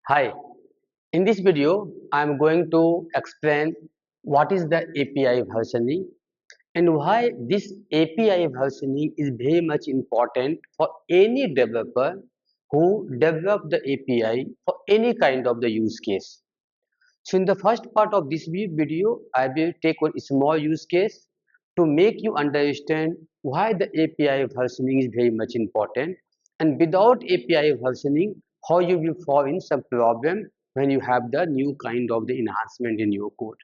Hi, in this video, I am going to explain what is the API versioning and why this API versioning is very much important for any developer who develop the API for any kind of the use case. So in the first part of this video, I will take one small use case to make you understand why the API versioning is very much important, and without API versioning, how you will fall in some problem when you have the new kind of the enhancement in your code.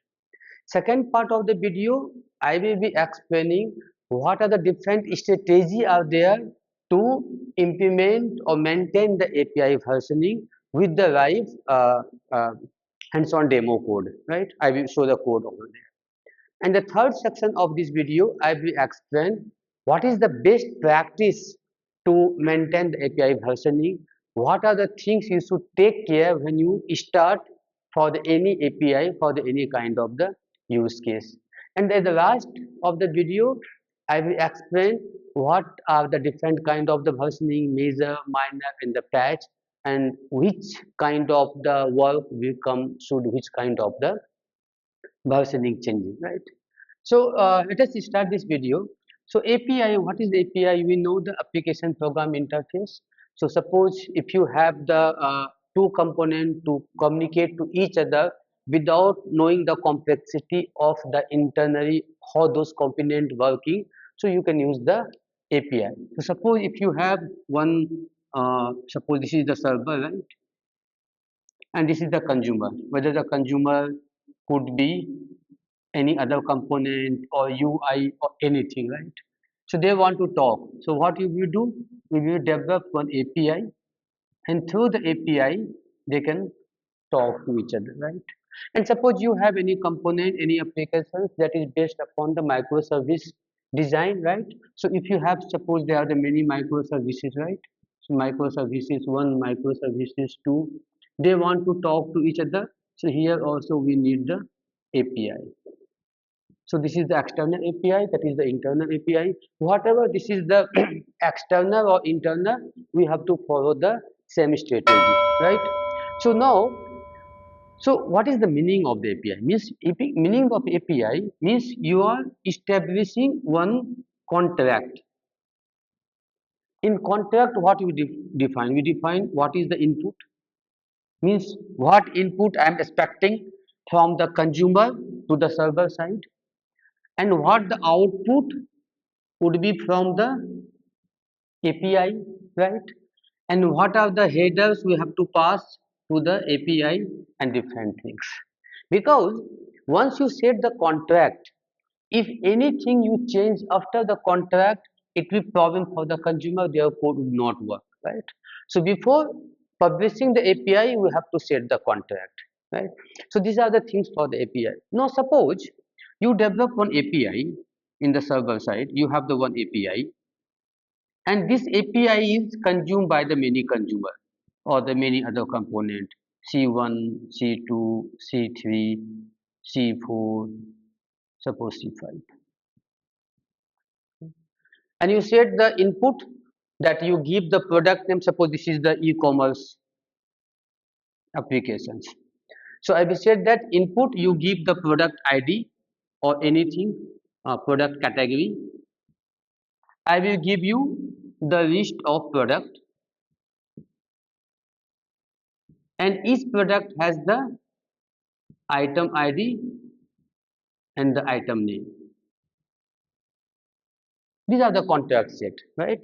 Second part of the video, I will be explaining what are the different strategies are there to implement or maintain the API versioning with the live hands-on demo code, right? I will show the code over there. And the third section of this video, I will explain what is the best practice to maintain the API versioning. What are the things you should take care when you start for the any API for the any kind of the use case. And at the last of the video, I will explain what are the different kind of the versioning, major, minor, and the patch, and which kind of the work will come should which kind of the versioning changing, right? So let us start this video. So API, what is the API? We know the application program interface. So suppose if you have the two components to communicate to each other without knowing the complexity of the internally how those components working, so you can use the API. So suppose if you have one, suppose this is the server, right? And this is the consumer. Whether the consumer could be any other component or UI or anything, right? So they want to talk. So what you will do? We will develop one API, and through the API they can talk to each other, right? And suppose you have any component, any applications that is based upon the microservice design, right? So if you have, suppose there are the many microservices, right? So microservices 1, microservices 2, they want to talk to each other. So here also we need the API. So this is the external API, that is the internal API. Whatever this is the external or internal, we have to follow the same strategy, right? So now, so what is the meaning of the API? Meaning of API means you are establishing one contract. In contract, what we define? We define what is the input, means what input I am expecting from the consumer to the server side, and what the output would be from the API, right? And what are the headers we have to pass to the API and different things. Because once you set the contract, if anything you change after the contract, it will be problem for the consumer, their code will not work, right? So before publishing the API, we have to set the contract, right? So these are the things for the API. Now suppose you develop one API in the server side, you have the one API, and this API is consumed by the many consumer or the many other component C1, C2, C3, C4, suppose C5. And you set the input that you give the product name, suppose this is the e-commerce applications. So I will set that input you give the product ID or anything, product category. I will give you the list of product, and each product has the item ID and the item name. These are the contract set, right?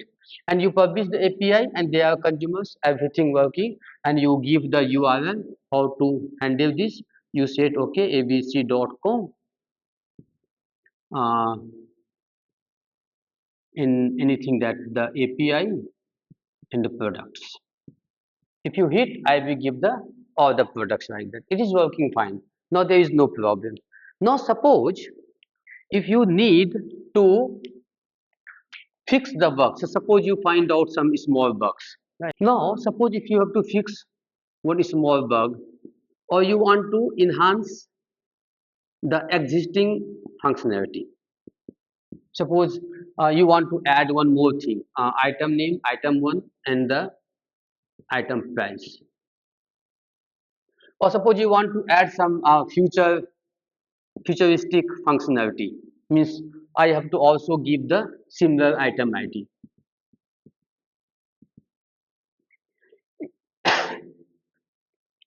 And you publish the API and they are consumers, everything working, and you give the URL how to handle this. You said okay, abc.com in anything that the API and the products. If you hit, I will give the all the products like that. It is working fine. Now there is no problem. Now suppose if you need to fix the bug. So suppose you find out some small bugs. Right. Now suppose if you have to fix one small bug or you want to enhance the existing functionality. Suppose you want to add one more thing, item name, item 1, and the item price. Or suppose you want to add some futuristic functionality, means I have to also give the similar item ID.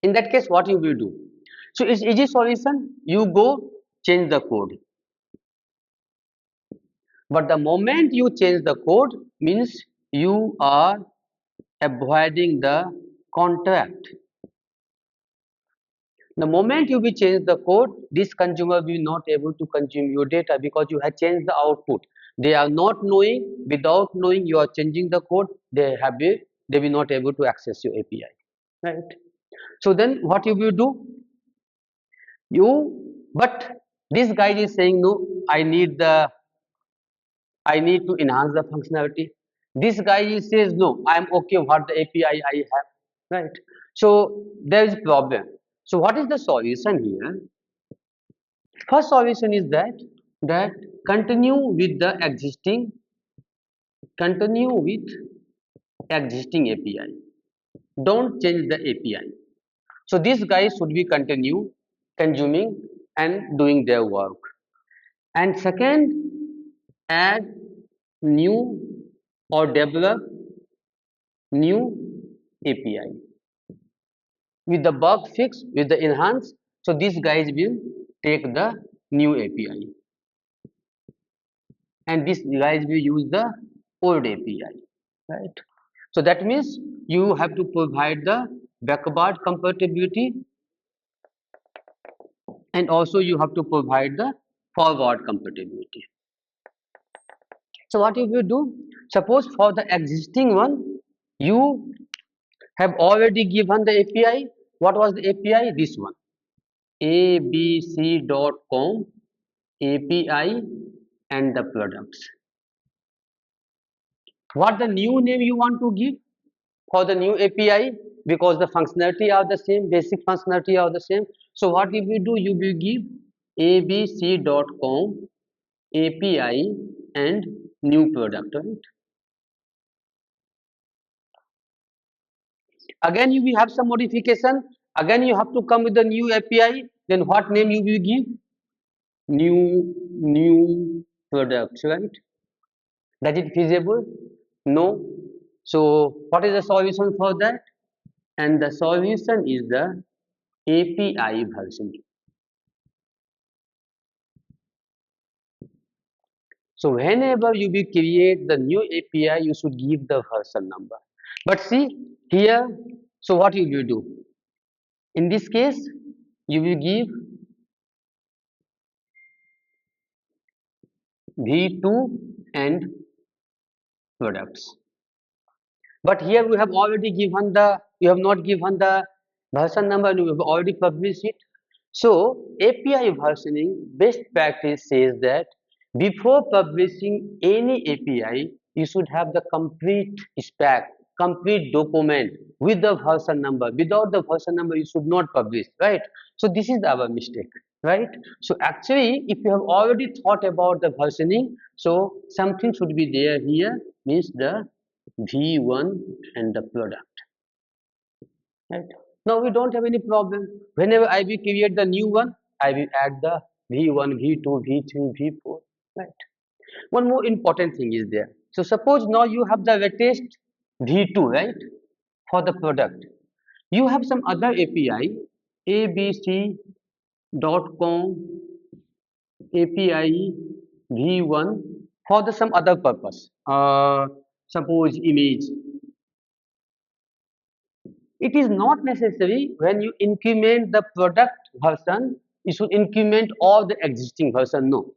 In that case, what you will do? So it's easy solution. You go change the code, but the moment you change the code means you are avoiding the contract. The moment you will change the code, this consumer will not able to consume your data because you have changed the output. They are not knowing, without knowing you are changing the code, they will not able to access your API. Right? So then what you will do? But this guy is saying no, I need to enhance the functionality. This guy says no, I am okay what the API I have. Right? So there is problem. So what is the solution here? First solution is that continue with existing API. Don't change the API. So these guys should be continue consuming and doing their work. And second, add new or develop new API with the bug fix, with the enhance. So these guys will take the new API and these guys will use the old API, right? So that means you have to provide the backward compatibility and also you have to provide the forward compatibility. So what you will do? Suppose for the existing one, you have already given the API. What was the API? This one, abc.com API and the products. What the new name you want to give for the new API? Because the functionality are the same, basic functionality are the same. So what you will do? You will give abc.com API and new product, right? Again you will have some modification. Again you have to come with the new API. Then what name you will give? New products, right? That is feasible? No. So what is the solution for that? And the solution is the API version. So whenever you will create the new API, you should give the version number. But see here, so what you will do? In this case, you will give v2 and products. But here we have already given you have not given the version number and we have already published it. So API versioning best practice says that before publishing any API, you should have the complete spec, complete document with the version number. Without the version number, you should not publish, right? So this is our mistake, right? So actually, if you have already thought about the versioning, so something should be there here, means the V1 and the product, right? Now we don't have any problem. Whenever I will create the new one, I will add the V1, V2, V3, V4, right? One more important thing is there. So suppose now you have the latest V2, right? For the product. You have some other API, abc.com API V1 for the some other purpose. Suppose image. It is not necessary when you increment the product version, you should increment all the existing version. No.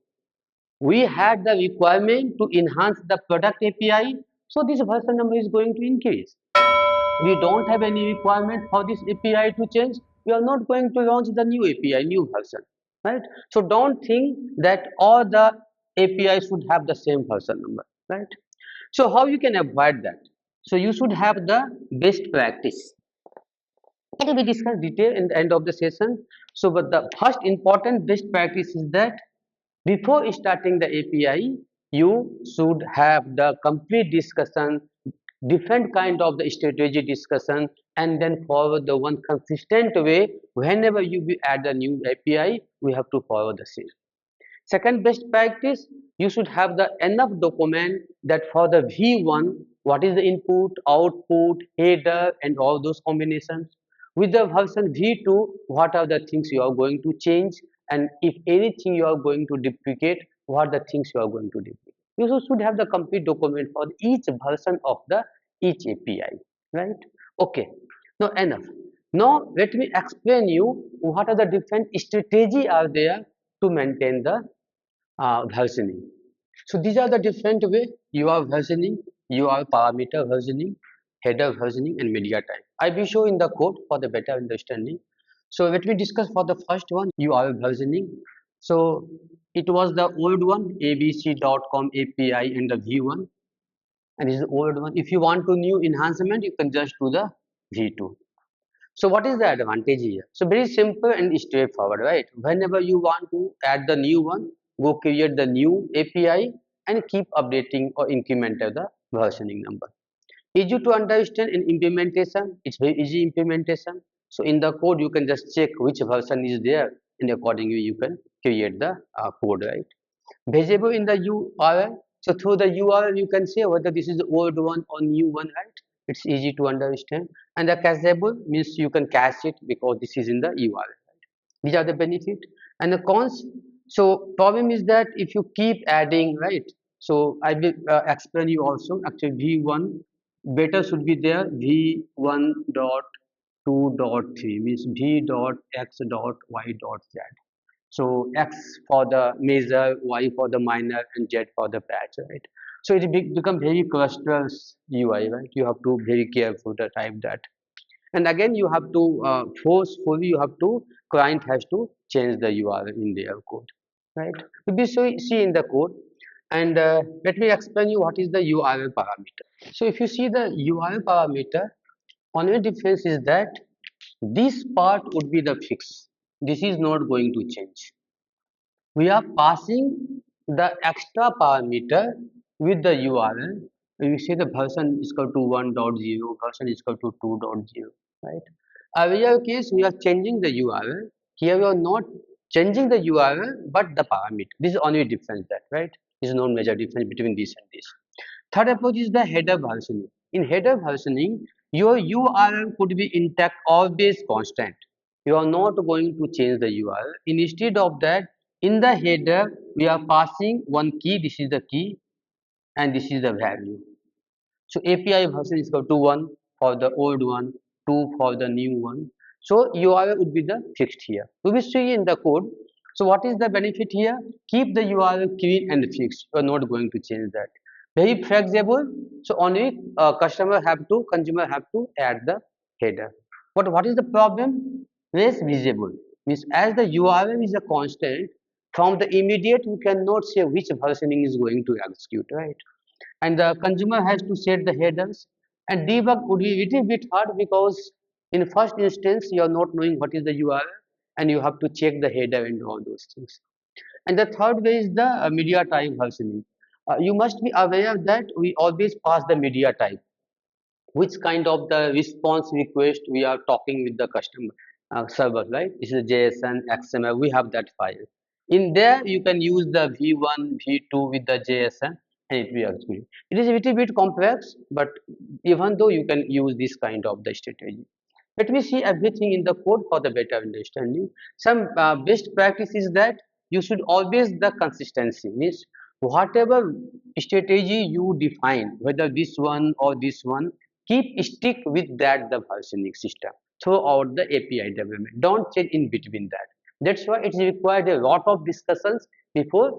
We had the requirement to enhance the product API, so this version number is going to increase. We don't have any requirement for this API to change. We are not going to launch the new API, new version, right? So don't think that all the API should have the same version number, right? So how you can avoid that? So you should have the best practice. It will be discussed detail in the end of the session. So, but the first important best practice is that before starting the API, you should have the complete discussion different kind of the strategy discussion, and then follow the one consistent way. Whenever you will add a new API, we have to follow the same. Second best practice, you should have the enough document that for the V1, what is the input, output, header, and all those combinations. With the version V2, what are the things you are going to change, and if anything you are going to deprecate, what are the things you are going to deprecate. You should have the complete document for each version of the each API, right? Okay, now enough. Now let me explain you what are the different strategy are there to maintain the versioning. So these are the different way you are versioning, you are parameter versioning, header versioning, and media type. I will show in the code for the better understanding. So let me discuss for the first one, you are versioning. So it was the old one, abc.com API and the V1, and this is the old one. If you want to new enhancement, you can just do the V2. So what is the advantage here? So very simple and straightforward, right? Whenever you want to add the new one, go create the new API and keep updating or increment the versioning number. Easy to understand in implementation, it's very easy implementation. So in the code, you can just check which version is there, and accordingly you can create the code, right? Visible in the URL. So through the URL, you can say whether this is the old one or new one, right? It's easy to understand. And the cacheable means you can cache it because this is in the URL. These are the benefit and the cons. So problem is that if you keep adding, right? So I will explain you also. Actually, V1 better should be there. V1 dot 2.3 means V dot X dot Y dot Z. So X for the major, Y for the minor, and Z for the patch, right? So it become very cluster UI, right? You have to very careful to type that, and again you have to forcefully you have to client has to change the URL in their code, right? We see in the code, and let me explain you what is the URL parameter. So if you see the URL parameter, only difference is that this part would be the fix. This is not going to change. We are passing the extra parameter with the URL. You see the version is equal to 1.0, version is equal to 2.0, right? Earlier case, we are changing the URL. Here we are not changing the URL, but the parameter. This is only difference that, right? This is no major difference between this and this. Third approach is the header versioning. In header versioning, your URL could be intact, always constant. You are not going to change the URL. Instead of that, in the header, we are passing one key. This is the key, and this is the value. So API version is equal to 1 for the old one, 2 for the new one. So URL would be the fixed here. We will see in the code. So what is the benefit here? Keep the URL clean and fixed. You are not going to change that. Very flexible. So only consumer have to add the header. But what is the problem? Less visible. Means as the URL is a constant, from the immediate you cannot say which versioning is going to execute, right? And the consumer has to set the headers, and debug would be a little bit hard because in first instance you are not knowing what is the URL, and you have to check the header and all those things. And the third way is the media type versioning. You must be aware that we always pass the media type, which kind of the response request we are talking with the customer server, right? This is JSON, XML, we have that file. In there, you can use the V1, V2 with the JSON, and it will execute. It is a little bit complex, but even though you can use this kind of the strategy. Let me see everything in the code for the better understanding. Some best practice is that you should always the consistency, means whatever strategy you define, whether this one or this one, keep stick with that the versioning system throughout the API development. Don't change in between that. That's why it required a lot of discussions before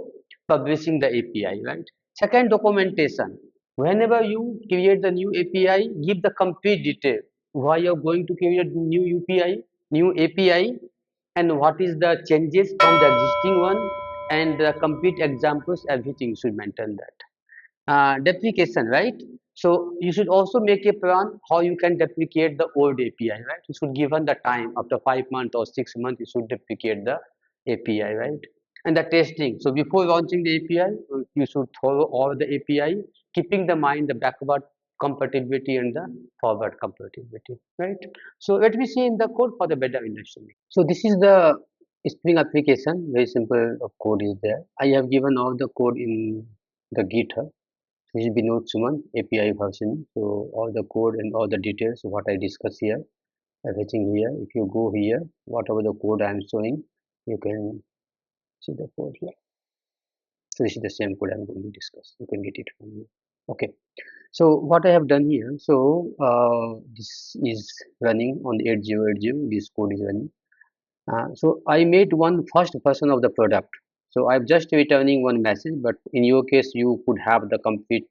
publishing the API, right? Second, documentation. Whenever you create the new API, give the complete detail why you're going to create new new API, and what is the changes from the existing one, and the complete examples, everything should maintain that. Deprecation, right? So you should also make a plan how you can deprecate the old API, right? You should given the time after 5 months or 6 months, you should deprecate the API, right? And the testing. So before launching the API, you should follow all the API, keeping the mind the backward compatibility and the forward compatibility, right? So let me see in the code for the better understanding. So this is the Spring application. Very simple of code is there. I have given all the code in the GitHub. This is Binod Suman API version. So all the code and all the details what I discuss here, everything here. If you go here, whatever the code I am showing, you can see the code here. So this is the same code I'm going to discuss. You can get it from here. Okay. So what I have done here, so this is running on the 8080. This code is running. So I made one first version of the product. So I'm just returning one message, but in your case, you could have the complete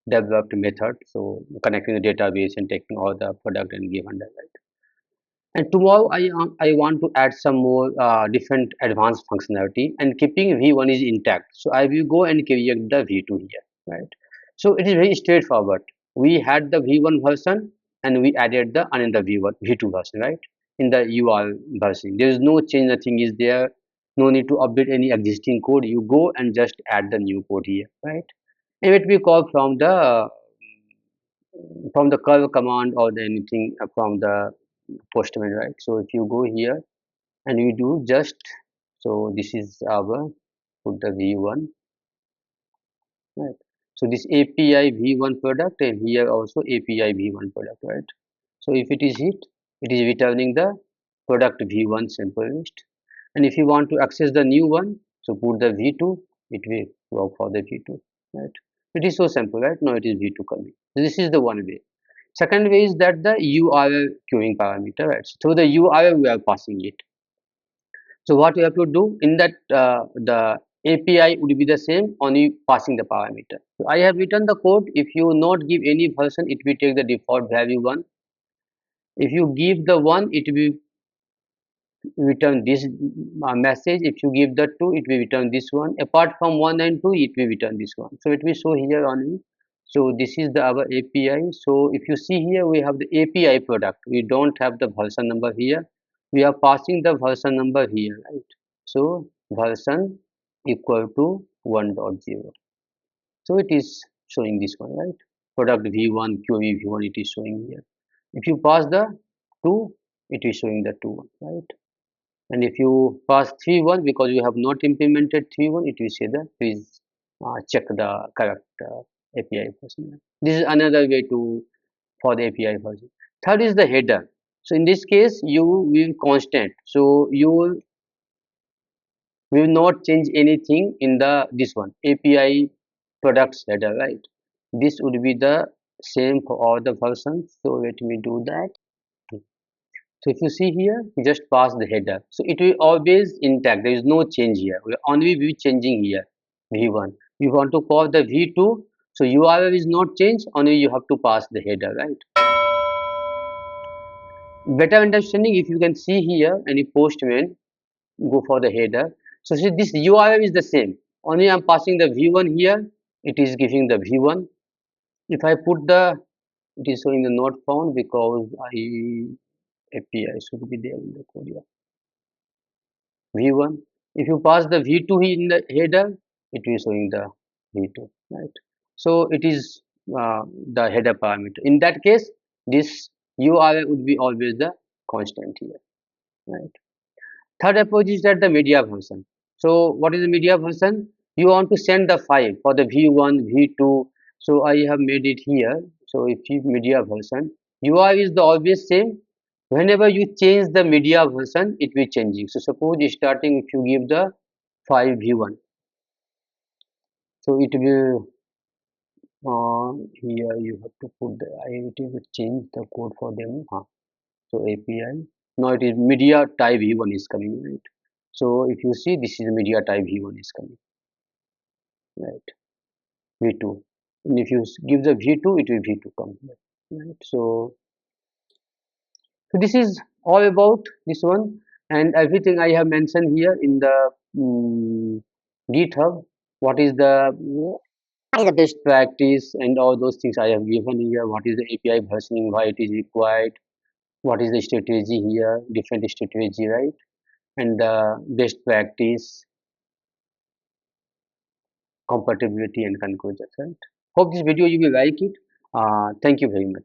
developed method. So connecting the database and taking all the product and given that. And tomorrow I want to add some more different advanced functionality, and keeping V1 is intact. So I will go and create the V2 here, right? So it is very straightforward. We had the V1 version and we added the another V1 V2 version, right? In the URL version, there is no change, nothing is there. No need to update any existing code. You go and just add the new code here, right? And it will call from the curl command or the anything from the postman, right? So if you go here and you do just, so this is our, put the v1, right? So this API v1 product, and here also API v1 product, right? So if it is hit, it is returning the product v1 simple list. And if you want to access the new one, so put the v2, it will work for the v2, right? It is so simple, right? Now it is v2 coming. So this is the one way. Second way is that the URL queuing parameter, right? So through the URL we are passing it. So what you have to do in that, the API would be the same, only passing the parameter. So I have written the code. If you not give any version, it will take the default value 1. If you give the 1, it will return this message. If you give the 2, it will return this one. Apart from 1 and 2, it will return this one. So it will show here only. So this is the our API. So if you see here, we have the API product. We don't have the version number here. We are passing the version number here, right? So version equal to 1.0. So it is showing this one, right? Product v1 QV v1, it is showing here. If you pass the 2, it is showing the 2 one, right? And if you pass 3.1, because you have not implemented 3.1, it will say that please check the correct API version. This is another way to for the API version. Third is the header. So in this case, you will constant. So you will not change anything in the this one API products header, right? This would be the same for all the versions. So let me do that. So if you see here, just pass the header. So it will always intact. There is no change here. We only be changing here v1. You want to call the v2. So URL is not changed. Only you have to pass the header, right? Better understanding, if you can see here any postman, go for the header. So see, this URL is the same. Only I'm passing the v1 here. It is giving the v1. If I put the, it is showing the not found because API should be there in the code. Yeah. v1. If you pass the v2 in the header, it is showing the v2, right? So it is the header parameter. In that case, this URL would be always the constant here, right? Third approach is that the media version. So what is the media version? You want to send the file for the v1, v2. So I have made it here. So if you media version, UI is the always same. Whenever you change the media version, it will changing. So suppose starting if you give the file v1, so it will here you have to put the it will change the code for them. So API. Now it is media type v1 is coming, right? So if you see, this is media type v1 is coming, right? v2. And if you give the v2, it will v2 come here, right? So this is all about this one, and everything I have mentioned here in the GitHub. What is the best practice and all those things I have given here. What is the API versioning? Why it is required? What is the strategy here? Different strategy, right? And the best practice, compatibility and conclusions, right? Hope this video you will like it. Thank you very much.